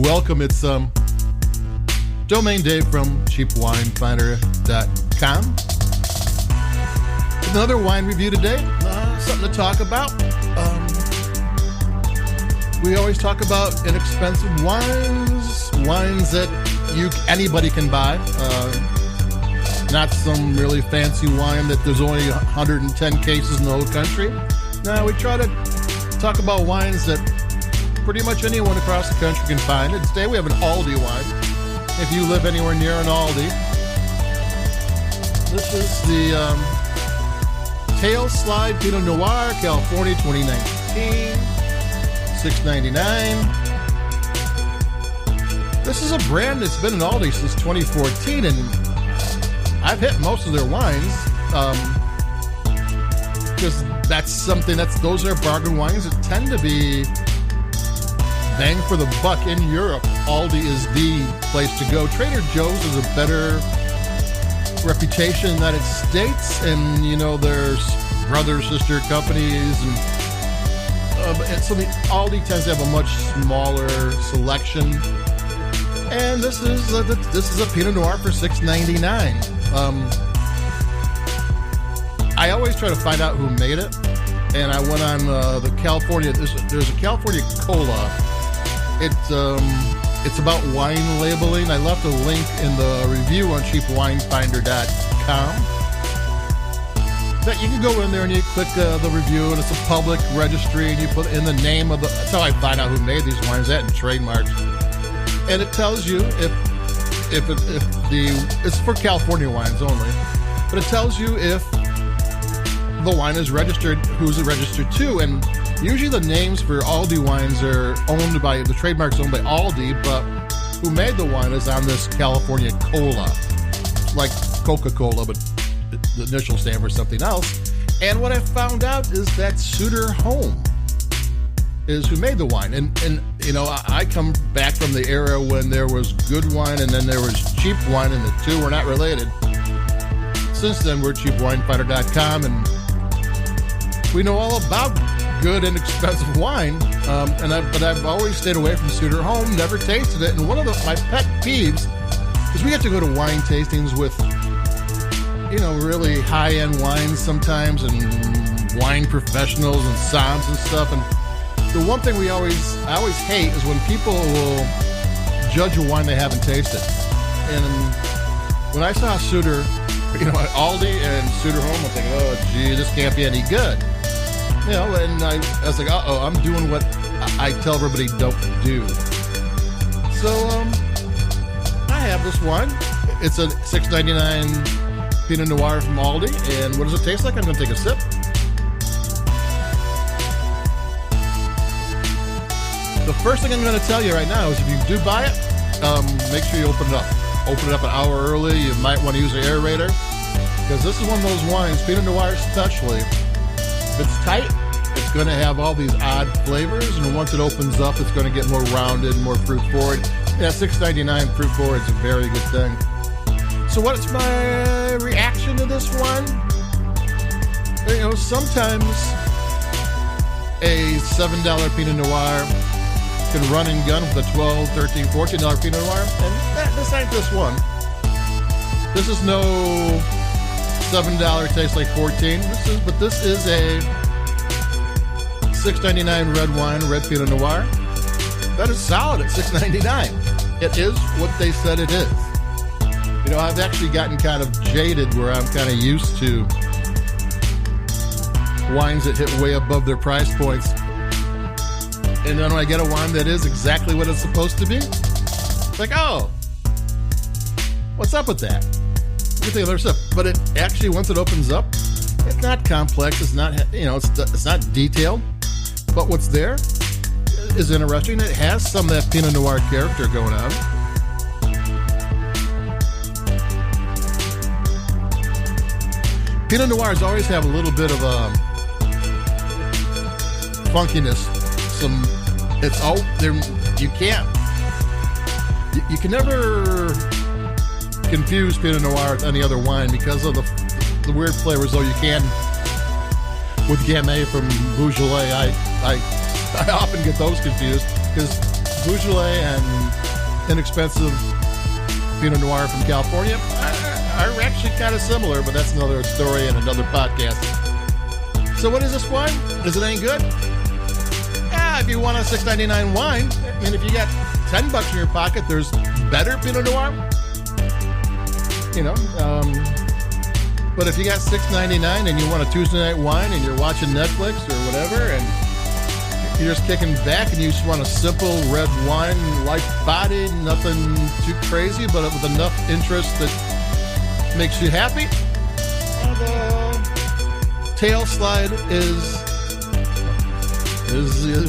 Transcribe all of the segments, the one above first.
welcome. It's Domain Dave from cheapwinefinder.com. Another wine review today. Something to talk about. We always talk about inexpensive wines that anybody can buy. Not some really fancy wine that there's only 110 cases in the whole country. No, we try to talk about wines that pretty much anyone across the country can find. And today we have an ALDI wine. If you live anywhere near an ALDI, this is the Tailslide Pinot Noir, California, 2019, $6.99. This is a brand that's been in ALDI since 2014, and I've hit most of their wines because those are bargain wines that tend to be bang for the buck in Europe. ALDI is the place to go. Trader Joe's is a better reputation in the United States, and there's brother sister companies, and so the ALDI tends to have a much smaller selection. And this is a Pinot Noir for $6.99. I always try to find out who made it, and I went on the California. There's a California Cola. It's about wine labeling. I left a link in the review on cheapwinefinder.com. That you can go in there and you click the review, and it's a public registry, and you put in the name of the. That's how I find out who made these wines. That and trademarks, and it tells you if it's for California wines only, but it tells you if the wine is registered, who's it registered to, and usually the names for ALDI wines are owned by, the trademark's owned by ALDI, but who made the wine is on this California Cola, like Coca-Cola, but the initial stand for something else. And what I found out is that Suter Home is who made the wine. And I come back from the era when there was good wine and then there was cheap wine, and the two were not related. Since then, we're cheapwinefinder.com, and we know all about good and expensive wine, but I've always stayed away from Suter Home, never tasted it. And one of my pet peeves is we have to go to wine tastings with, really high-end wines sometimes, and wine professionals and somms and stuff. And the one thing I always hate is when people will judge a wine they haven't tasted. And when I saw Suter, at ALDI and Suter Home, I'm thinking, oh, gee, this can't be any good. And I was like, uh-oh, I'm doing what I tell everybody don't do. So, I have this wine. It's a $6.99 Pinot Noir from ALDI. And what does it taste like? I'm going to take a sip. The first thing I'm going to tell you right now is if you do buy it, make sure you open it up. Open it up an hour early. You might want to use an aerator, because this is one of those wines, Pinot Noir especially. If it's tight, it's going to have all these odd flavors, and once it opens up, it's going to get more rounded, more fruit forward. Yeah, $6.99 fruit forward is a very good thing. So what's my reaction to this one? Sometimes a $7 Pinot Noir can run and gun with a $12, $13, $14 Pinot Noir, and this ain't this one. This is no $7 tastes like $14. This is a $6.99 red wine, red Pinot Noir. That is solid at $6.99. It is what they said it is. I've actually gotten kind of jaded where I'm kind of used to wines that hit way above their price points. And then when I get a wine that is exactly what it's supposed to be, it's like, oh, what's up with that? Let me take another sip. But it actually, once it opens up, it's not complex. It's not, it's not detailed. But what's there is interesting. It has some of that Pinot Noir character going on. Pinot Noirs always have a little bit of a funkiness. You can never confuse Pinot Noir with any other wine because of the weird flavors, though you can with Gamay from Beaujolais. I often get those confused because Beaujolais and inexpensive Pinot Noir from California are actually kind of similar, but that's another story and another podcast. So what is this wine? Is it any good? If you want a $6.99 wine, I mean, if you got $10 in your pocket, there's better Pinot Noir. You know, but if you got $6.99 and you want a Tuesday night wine and you're watching Netflix or whatever, and you're just kicking back and you just want a simple red wine, light bodied, nothing too crazy, but with enough interest that makes you happy, Tailslide is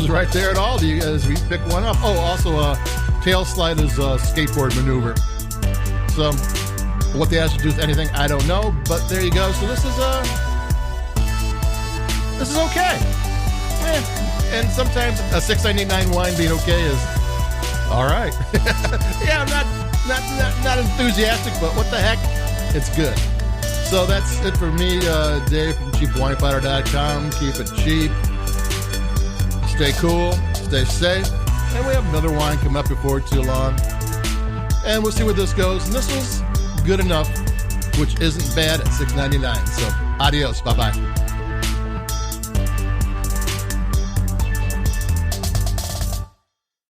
right there at ALDI as we pick one up. Oh, also, Tailslide is a skateboard maneuver. So, what they has to do with anything, I don't know. But there you go. So this is okay. And sometimes a $6.99 wine being okay is all right. Yeah, I'm not enthusiastic, but what the heck, it's good. So that's it for me, Dave from cheapwinefighter.com. Keep it cheap. Stay cool, stay safe, and we have another wine coming up before too long. And we'll see where this goes. And this was good enough, which isn't bad at $6.99. So adios, bye-bye.